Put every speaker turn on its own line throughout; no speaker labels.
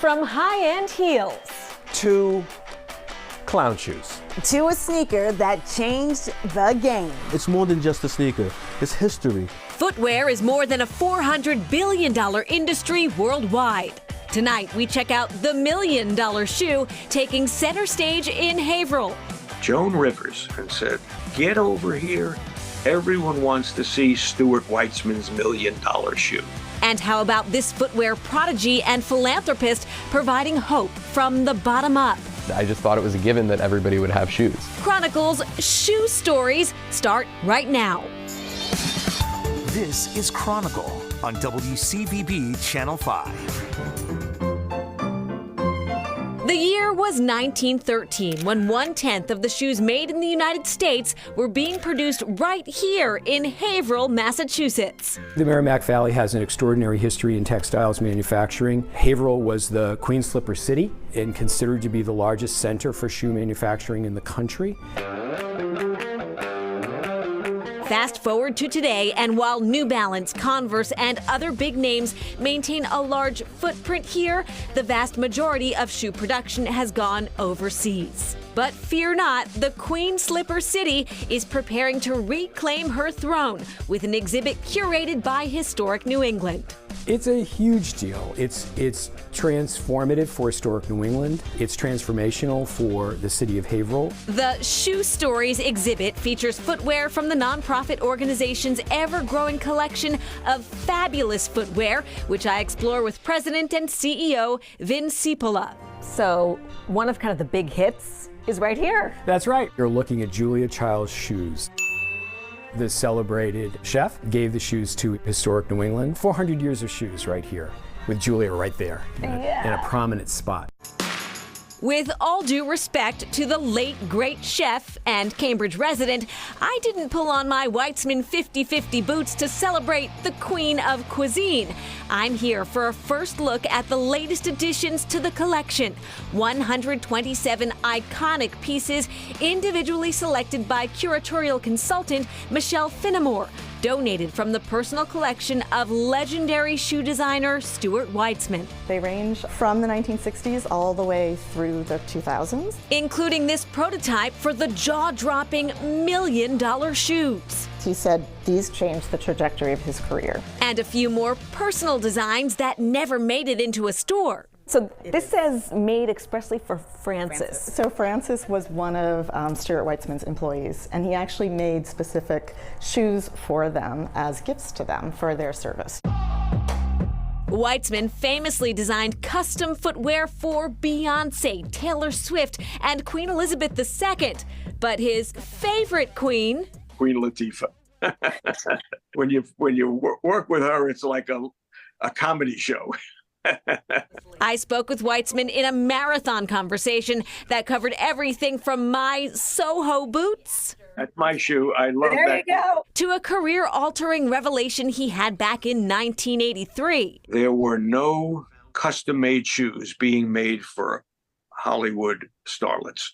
From high-end heels
to clown shoes.
To a sneaker that changed the game.
It's more than just a sneaker, it's history.
Footwear is more than a $400 billion industry worldwide. Tonight, we check out the $1 million shoe taking center stage in Haverhill.
Joan Rivers and said, "Get over here. Everyone wants to see Stuart Weitzman's $1 million shoe."
And how about this footwear prodigy and philanthropist providing hope from the bottom up?
I just thought it was a given that everybody would have shoes.
Chronicles Shoe Stories start right now.
This is Chronicle on WCVB Channel 5.
The year was 1913 when 1/10 of the shoes made in the United States were being produced right here in Haverhill, Massachusetts.
The Merrimack Valley has an extraordinary history in textiles manufacturing. Haverhill was the Queen Slipper City and considered to be the largest center for shoe manufacturing in the country.
Fast forward to today, and while New Balance, Converse, and other big names maintain a large footprint here, the vast majority of shoe production has gone overseas. But fear not, the Queen Slipper City is preparing to reclaim her throne with an exhibit curated by Historic New England.
It's a huge deal. It's transformative for Historic New England. It's transformational for the city of Haverhill.
The Shoe Stories exhibit features footwear from the nonprofit organization's ever-growing collection of fabulous footwear, which I explore with President and CEO Vin Cipolla.
So one of kind of the big hits is right here.
That's right. You're looking at Julia Child's shoes. The celebrated chef gave the shoes to Historic New England. 400 years of shoes right here, with Julia right there in a prominent spot.
With all due respect to the late great chef and Cambridge resident, I didn't pull on my Weitzman 50/50 boots to celebrate the queen of cuisine. I'm here for a first look at the latest additions to the collection. 127 iconic pieces individually selected by curatorial consultant Michelle Finnemore, donated from the personal collection of legendary shoe designer Stuart Weitzman.
They range from the 1960s all the way through the 2000s.
Including this prototype for the jaw-dropping $1 million shoes.
He said these changed the trajectory of his career.
And a few more personal designs that never made it into a store.
So this says made expressly for Francis.
So Francis was one of Stuart Weitzman's employees, and he actually made specific shoes for them as gifts to them for their service.
Weitzman famously designed custom footwear for Beyoncé, Taylor Swift, and Queen Elizabeth II. But his favorite queen,
Queen Latifah. When you work with her, it's like a comedy show.
I spoke with Weitzman in a marathon conversation that covered everything from my Soho boots.
That's my shoe. I love that.
There you go.
To a career-altering revelation he had back in 1983.
There were no custom-made shoes being made for Hollywood starlets.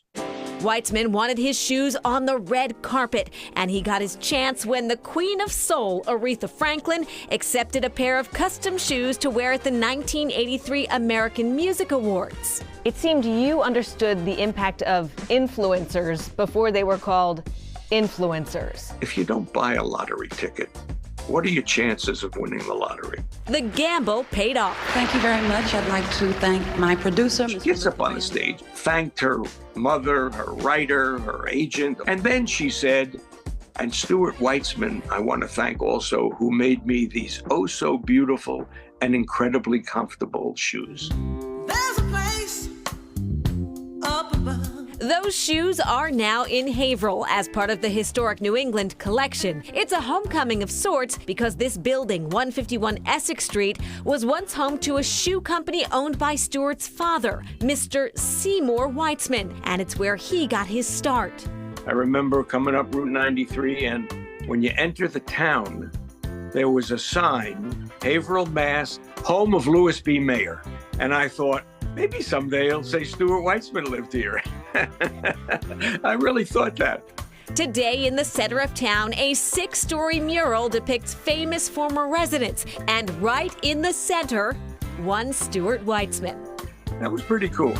Weitzman wanted his shoes on the red carpet, and he got his chance when the Queen of Soul, Aretha Franklin, accepted a pair of custom shoes to wear at the 1983 American Music Awards.
It seemed you understood the impact of influencers before they were called influencers.
If you don't buy a lottery ticket, what are your chances of winning the lottery?
The gamble paid off.
Thank you very much. I'd like to thank my producer.
She gets up on the stage, thanked her mother, her writer, her agent, and then she said, and Stuart Weitzman, I want to thank also, who made me these oh so beautiful and incredibly comfortable shoes.
There's a place up above.
Those shoes are now in Haverhill as part of the Historic New England collection. It's a homecoming of sorts because this building, 151 Essex Street, was once home to a shoe company owned by Stuart's father, Mr. Seymour Weitzman, and it's where he got his start.
I remember coming up Route 93, and when you enter the town, there was a sign, Haverhill, Mass., home of Louis B. Mayer. And I thought, maybe someday he'll say Stuart Weitzman lived here. I really thought that.
Today in the center of town, a 6-story mural depicts famous former residents, and right in the center, one Stuart Weitzman.
That was pretty cool.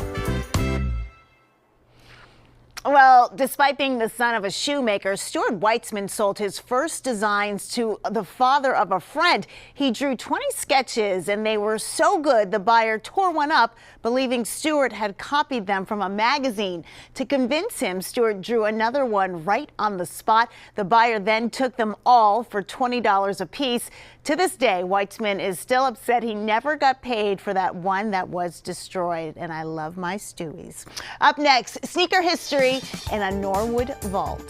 Well, despite being the son of a shoemaker, Stuart Weitzman sold his first designs to the father of a friend. He drew 20 sketches, and they were so good the buyer tore one up, believing Stuart had copied them from a magazine. To convince him, Stuart drew another one right on the spot. The buyer then took them all for $20 a piece. To this day, Weitzman is still upset he never got paid for that one that was destroyed. And I love my Stewies. Up next, sneaker history in a Norwood vault.